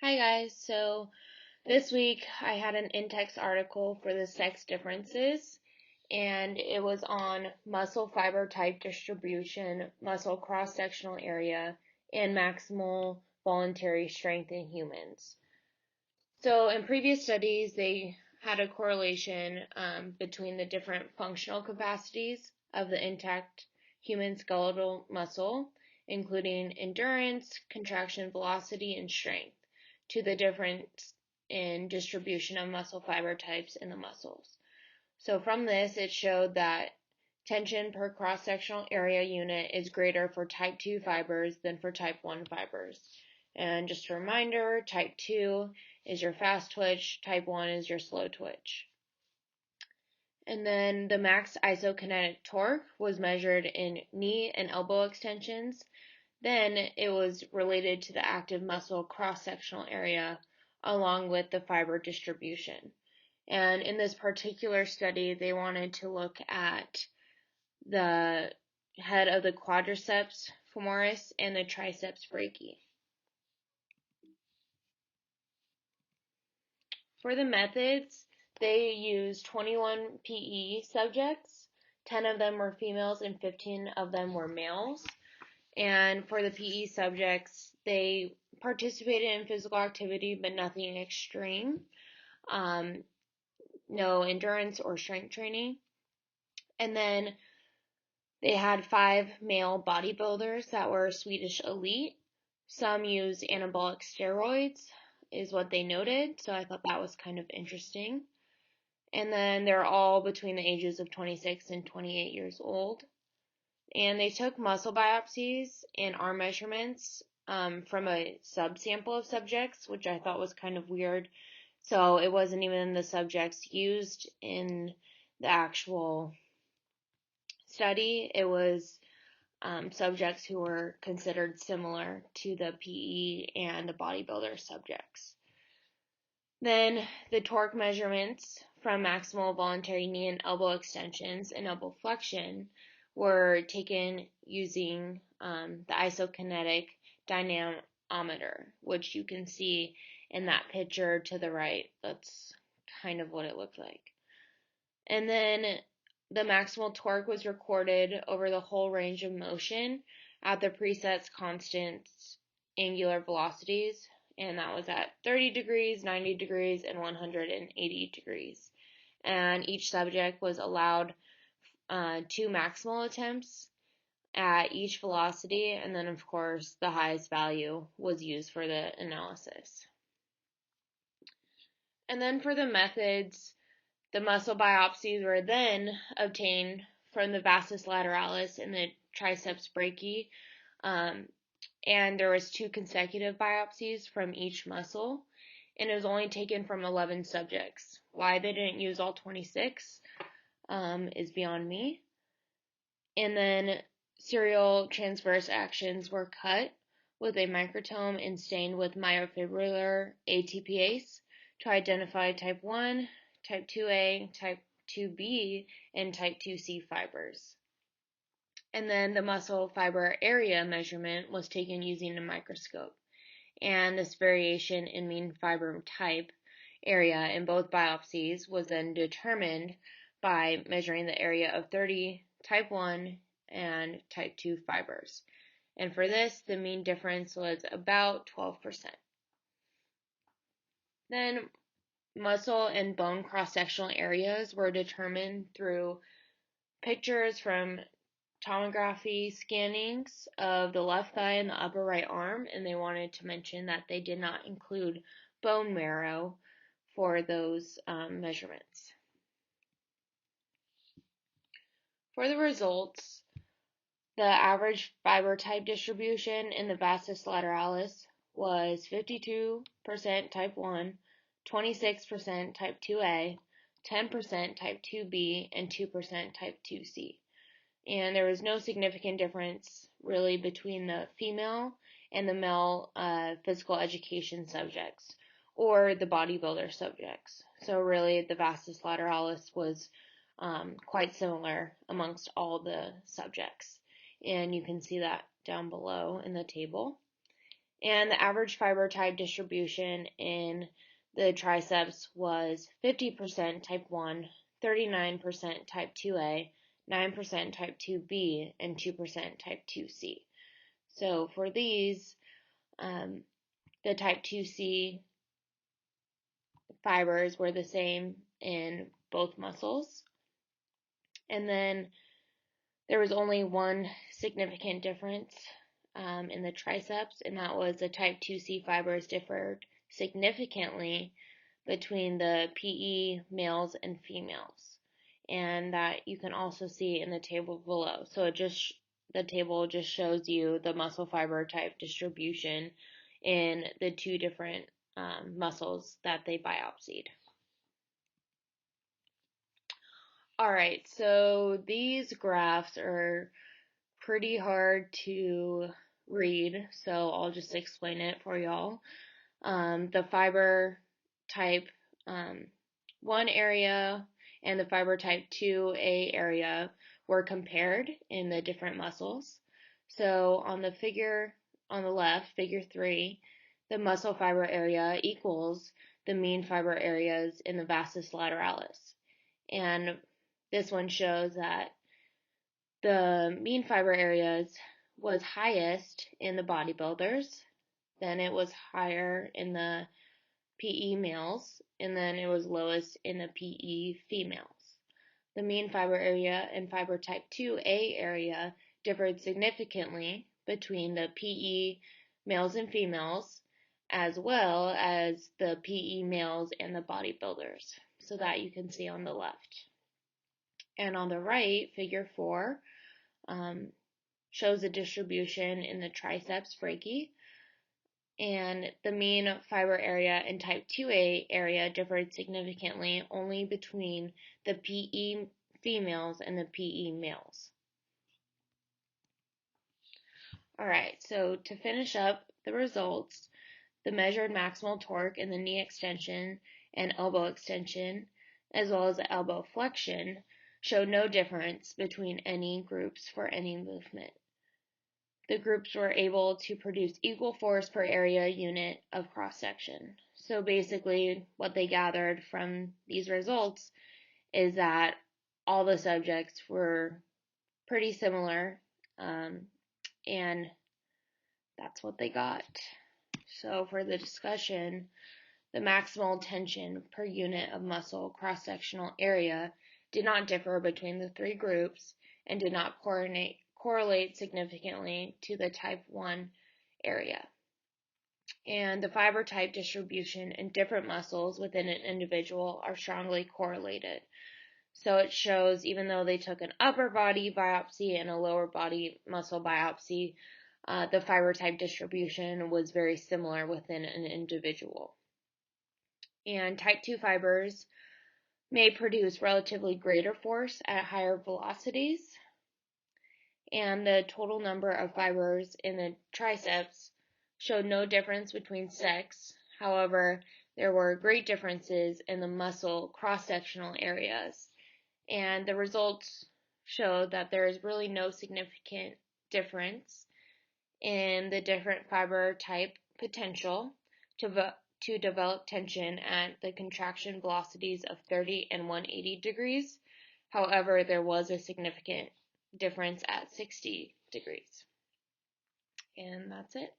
Hi guys, so this week I had an in-text article for the sex differences, and it was on muscle fiber type distribution, muscle cross-sectional area, and maximal voluntary strength in humans. So in previous studies, they had a correlation between the different functional capacities of the intact human skeletal muscle, including endurance, contraction velocity, and strength, to the difference in distribution of muscle fiber types in the muscles. So from this, it showed that tension per cross-sectional area unit is greater for type 2 fibers than for type 1 fibers. And just a reminder, type 2 is your fast twitch, type 1 is your slow twitch. And then the max isokinetic torque was measured in knee and elbow extensions. Then it was related to the active muscle cross-sectional area along with the fiber distribution. And in this particular study, they wanted to look at the head of the quadriceps femoris and the triceps brachii. For the methods, they used 21 PE subjects. 10 of them were females and 15 of them were males. And for the PE subjects, they participated in physical activity, but nothing extreme. No endurance or strength training. And then they had 5 male bodybuilders that were Swedish elite. Some used anabolic steroids, is what they noted, so I thought that was kind of interesting. And then they're all between the ages of 26 and 28 years old. And they took muscle biopsies and arm measurements from a subsample of subjects, which I thought was kind of weird. So it wasn't even the subjects used in the actual study. It was subjects who were considered similar to the PE and the bodybuilder subjects. Then the torque measurements from maximal voluntary knee and elbow extensions and elbow flexion were taken using the isokinetic dynamometer, which you can see in that picture to the right. That's kind of what it looked like. And then the maximal torque was recorded over the whole range of motion at the preset constant angular velocities, and that was at 30 degrees, 90 degrees, and 180 degrees. And each subject was allowed 2 maximal attempts at each velocity, and then of course the highest value was used for the analysis. And then for the methods, the muscle biopsies were then obtained from the vastus lateralis and the triceps brachii, and there was 2 consecutive biopsies from each muscle, and it was only taken from 11 subjects. Why they didn't use all 26 is beyond me. And then serial transverse actions were cut with a microtome and stained with myofibrillar ATPase to identify type 1, type 2A, type 2B, and type 2C fibers. And then the muscle fiber area measurement was taken using a microscope. And this variation in mean fiber type area in both biopsies was then determined by measuring the area of 30 type 1 and type 2 fibers. And for this, the mean difference was about 12%. Then muscle and bone cross-sectional areas were determined through pictures from tomography scannings of the left thigh and the upper right arm, and they wanted to mention that they did not include bone marrow for those measurements. For the results, the average fiber type distribution in the vastus lateralis was 52% type 1, 26% type 2A, 10% type 2B, and 2% type 2C. And there was no significant difference really between the female and the male physical education subjects or the bodybuilder subjects. So really the vastus lateralis was quite similar amongst all the subjects. And you can see that down below in the table. And the average fiber type distribution in the triceps was 50% type 1, 39% type 2A, 9% type 2B, and 2% type 2C. So for these, the type 2C fibers were the same in both muscles. And then there was only one significant difference in the triceps, and that was the type 2C fibers differed significantly between the PE males and females. And that you can also see in the table below. So the table just shows you the muscle fiber type distribution in the two different muscles that they biopsied. All right, so these graphs are pretty hard to read, so I'll just explain it for y'all. The fiber type 1 area and the fiber type 2A area were compared in the different muscles. So on the figure on the left, figure 3, the muscle fiber area equals the mean fiber areas in the vastus lateralis. And this one shows that the mean fiber areas was highest in the bodybuilders, then it was higher in the PE males, and then it was lowest in the PE females. The mean fiber area and fiber type 2A area differed significantly between the PE males and females, as well as the PE males and the bodybuilders. So that you can see on the left. And on the right, figure 4, shows the distribution in the triceps brachii, and the mean fiber area and type 2A area differed significantly only between the PE females and the PE males. Alright, so to finish up the results, the measured maximal torque in the knee extension and elbow extension, as well as the elbow flexion, showed no difference between any groups for any movement. The groups were able to produce equal force per area unit of cross-section. So basically, what they gathered from these results is that all the subjects were pretty similar, and that's what they got. So for the discussion, the maximal tension per unit of muscle cross-sectional area did not differ between the three groups and did not correlate significantly to the type 1 area. And the fiber type distribution in different muscles within an individual are strongly correlated. So it shows even though they took an upper body biopsy and a lower body muscle biopsy, the fiber type distribution was very similar within an individual. And type 2 fibers may produce relatively greater force at higher velocities. And the total number of fibers in the triceps showed no difference between sex. However, there were great differences in the muscle cross-sectional areas. And the results showed that there is really no significant difference in the different fiber type potential to develop tension at the contraction velocities of 30 and 180 degrees. However, there was a significant difference at 60 degrees. And that's it.